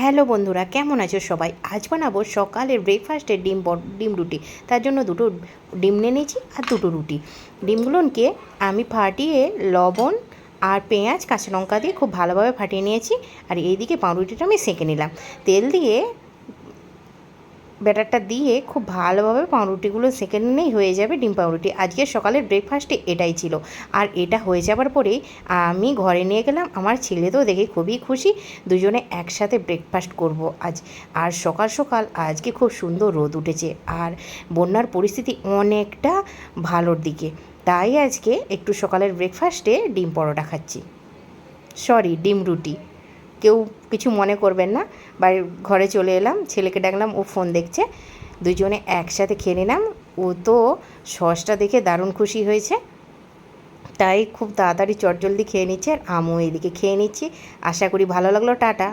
Hello বন্ধুরা, কেমন আছো সবাই? আজ বানাবো সকালের ব্রেকফাস্টে ডিম রুটি। তার জন্য দুটো ডিম নিয়ে নিয়েছি আর দুটো রুটি। ডিমগুলোকে আমি ফাটিয়ে লবণ আর পেঁয়াজ কাঁচা লঙ্কা দিয়ে খুব ভালোভাবে ফাটিয়ে নিয়েছি। আর এইদিকে পাউরুটিটা আমি সেঁকে নিলাম। তেল দিয়ে ব্যাটারটা দিয়ে খুব ভালোভাবে পাউরুটিগুলো সেঁকে নিলেই হয়ে যাবে ডিম পাউরুটি। আজকে সকালের ব্রেকফাস্টে এটাই ছিল। আর এটা হয়ে যাবার পরেই আমি ঘরে নিয়ে গেলাম। আমার ছেলে তো দেখে খুবই খুশি। দুজনে একসাথে ব্রেকফাস্ট করব আজ। আর সকাল সকাল আজকে খুব সুন্দর রোদ উঠেছে আর বন্যার পরিস্থিতি অনেকটা ভালোর দিকে। তাই আজকে একটু সকালের ব্রেকফাস্টে ডিম পরোটা খাচ্ছি, সরি ডিম রুটি। কেউ কিছু মনে করবেন না। বাড়ির ঘরে চলে এলাম, ছেলেকে ডাকলাম, ও ফোন দেখছে। দুজনে একসাথে খেয়ে নিলাম। ও তো সসটা দেখে দারুণ খুশি হয়েছে, তাই খুব তাড়াতাড়ি চটজলদি খেয়ে নিচ্ছে। আর আমিও এদিকে খেয়ে নিচ্ছি। আশা করি ভালো লাগলো। টাটা।